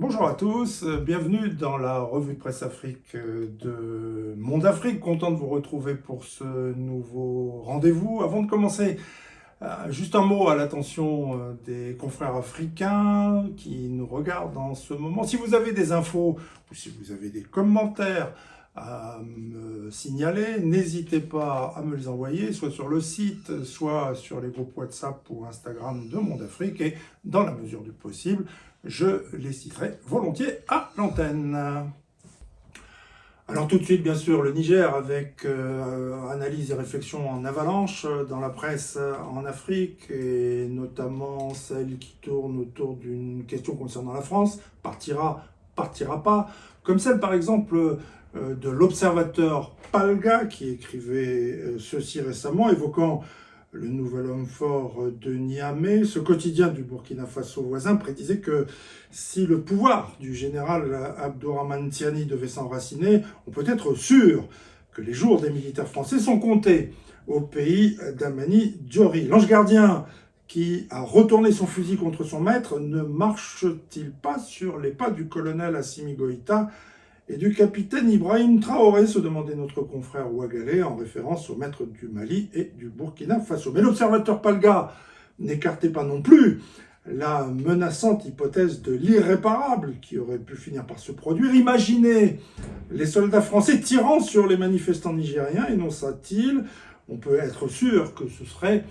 Bonjour à tous, bienvenue dans la revue de presse Afrique de Monde Afrique. Content de vous retrouver pour ce nouveau rendez-vous. Avant de commencer, juste un mot à l'attention des confrères africains qui nous regardent en ce moment. Si vous avez des infos ou si vous avez des commentaires à me signaler, n'hésitez pas à me les envoyer, soit sur le site, soit sur les groupes WhatsApp ou Instagram de Monde Afrique. Et dans la mesure du possible, je les citerai volontiers à l'antenne. Alors tout de suite, bien sûr, le Niger avec analyse et réflexion en avalanche dans la presse en Afrique, et notamment celle qui tourne autour d'une question concernant la France, partira, partira pas, comme celle par exemple de l'observateur Palga qui écrivait ceci récemment, évoquant le nouvel homme fort de Niamey. Ce quotidien du Burkina Faso voisin prédisait que si le pouvoir du général Abdourahmane Tiani devait s'enraciner, on peut être sûr que les jours des militaires français sont comptés au pays d'Amani Diori. L'ange gardien qui a retourné son fusil contre son maître ne marche-t-il pas sur les pas du colonel Assimi Goïta et du capitaine Ibrahim Traoré, se demandait notre confrère Ouagalé en référence au maître du Mali et du Burkina Faso. Mais l'observateur Palga n'écartait pas non plus la menaçante hypothèse de l'irréparable qui aurait pu finir par se produire. Imaginez les soldats français tirant sur les manifestants nigériens, énonça-t-il. On peut être sûr que ce serait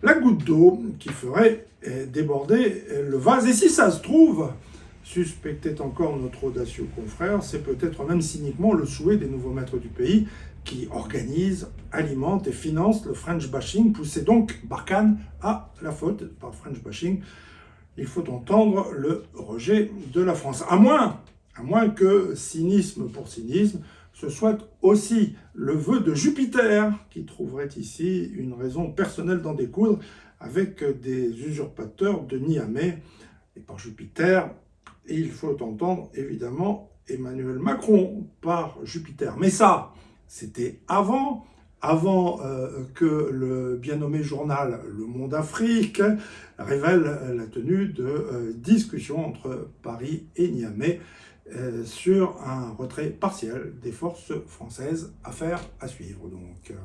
la goutte d'eau qui ferait déborder le vase. Et si ça se trouve, suspectait encore notre audacieux confrère, c'est peut-être même cyniquement le souhait des nouveaux maîtres du pays qui organisent, alimentent et financent le French bashing. Poussez donc Barkhane à la faute par French bashing. Il faut entendre le rejet de la France. À moins que, cynisme pour cynisme, ce soit aussi le vœu de Jupiter qui trouverait ici une raison personnelle d'en découdre avec des usurpateurs de Niamey. Et par Jupiter, il faut entendre évidemment Emmanuel Macron par Jupiter. Mais ça, c'était avant que le bien nommé journal Le Monde Afrique révèle la tenue de discussions entre Paris et Niamey sur un retrait partiel des forces françaises. Affaire à suivre donc.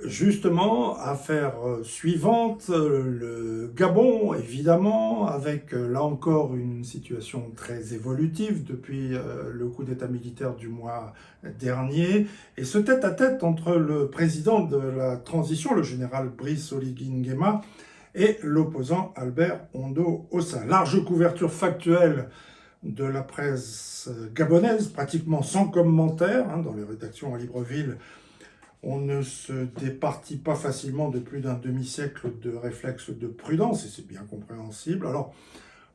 Justement, affaire suivante, le Gabon, évidemment, avec là encore une situation très évolutive depuis le coup d'État militaire du mois dernier, et ce tête-à-tête entre le président de la transition, le général Brice Oligui Nguema, et l'opposant Albert Ondo Ossa. Large couverture factuelle de la presse gabonaise, pratiquement sans commentaire, dans les rédactions à Libreville. On ne se départit pas facilement de plus d'un demi-siècle de réflexes de prudence, et c'est bien compréhensible. Alors,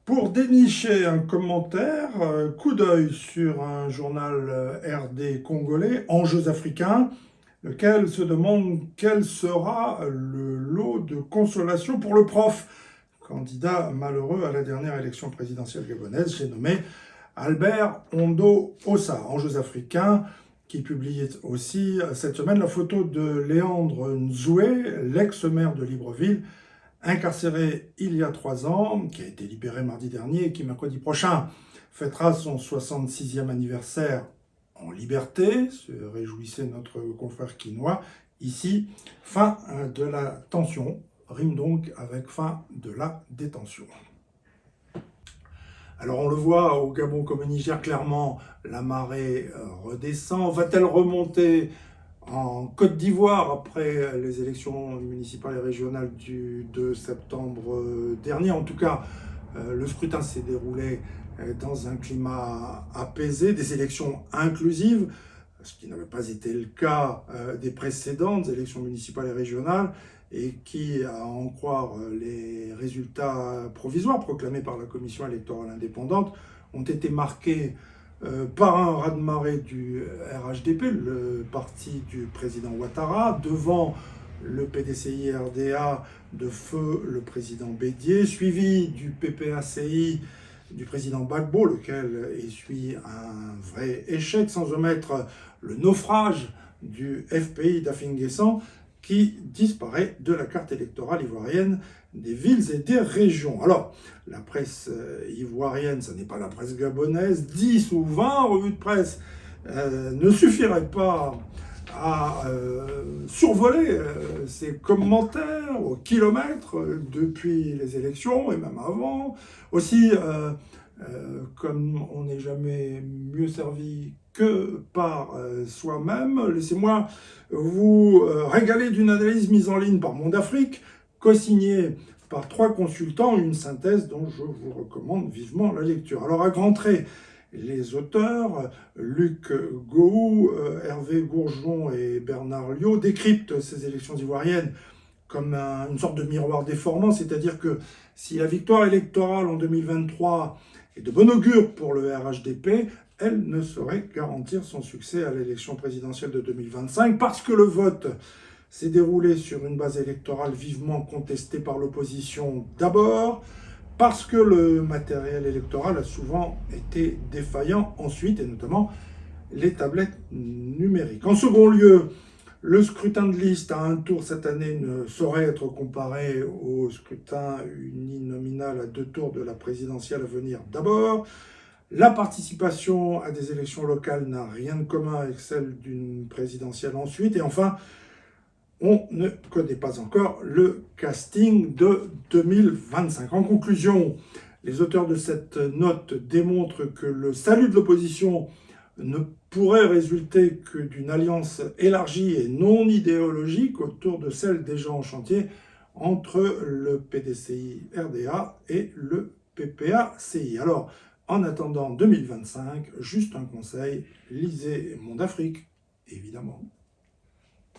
pour dénicher un commentaire, coup d'œil sur un journal RD congolais, Enjeux africains, lequel se demande quel sera le lot de consolation pour le prof, candidat malheureux à la dernière élection présidentielle gabonaise, j'ai nommé Albert Ondo Ossa. Enjeux africains, qui publiait aussi cette semaine la photo de Léandre Nzoué, l'ex-maire de Libreville, incarcéré il y a 3 ans, qui a été libéré mardi dernier et qui, mercredi prochain, fêtera son 66e anniversaire en liberté, se réjouissait notre confrère quinois. Ici, fin de la tension, rime donc avec fin de la détention. Alors on le voit au Gabon comme au Niger, clairement la marée redescend. Va-t-elle remonter en Côte d'Ivoire après les élections municipales et régionales du 2 septembre dernier? En tout cas, le scrutin s'est déroulé dans un climat apaisé, des élections inclusives, ce qui n'avait pas été le cas des précédentes élections municipales et régionales, et qui, à en croire les résultats provisoires proclamés par la Commission électorale indépendante, ont été marqués par un raz-de-marée du RHDP, le parti du président Ouattara, devant le PDCI-RDA de feu le président Bédié, suivi du PPACI du président Gbagbo, lequel essuie un vrai échec, sans omettre le naufrage du FPI d'Afin Guessan, qui disparaît de la carte électorale ivoirienne des villes et des régions. Alors, la presse ivoirienne, ce n'est pas la presse gabonaise, 10 ou 20 revues de presse ne suffiraient pas à survoler ces commentaires au kilomètre depuis les élections et même avant. Aussi, comme on n'est jamais mieux servi que par soi-même, laissez-moi vous régaler d'une analyse mise en ligne par Mondafrique, co-signée par 3 consultants, une synthèse dont je vous recommande vivement la lecture. Alors à grands traits, les auteurs, Luc Gou, Hervé Gourgeon et Bernard Liot, décryptent ces élections ivoiriennes comme une sorte de miroir déformant, c'est-à-dire que si la victoire électorale en 2023 est de bon augure pour le RHDP, elle ne saurait garantir son succès à l'élection présidentielle de 2025 parce que le vote s'est déroulé sur une base électorale vivement contestée par l'opposition d'abord, parce que le matériel électoral a souvent été défaillant ensuite, et notamment les tablettes numériques. En second lieu, le scrutin de liste à un tour cette année ne saurait être comparé au scrutin uninominal à 2 tours de la présidentielle à venir d'abord. La participation à des élections locales n'a rien de commun avec celle d'une présidentielle ensuite. Et enfin, on ne connaît pas encore le casting de 2025. En conclusion, les auteurs de cette note démontrent que le salut de l'opposition ne pourrait résulter que d'une alliance élargie et non idéologique autour de celle déjà en chantier entre le PDCI-RDA et le PPACI. Alors, en attendant 2025, juste un conseil, lisez Mondafrique, évidemment.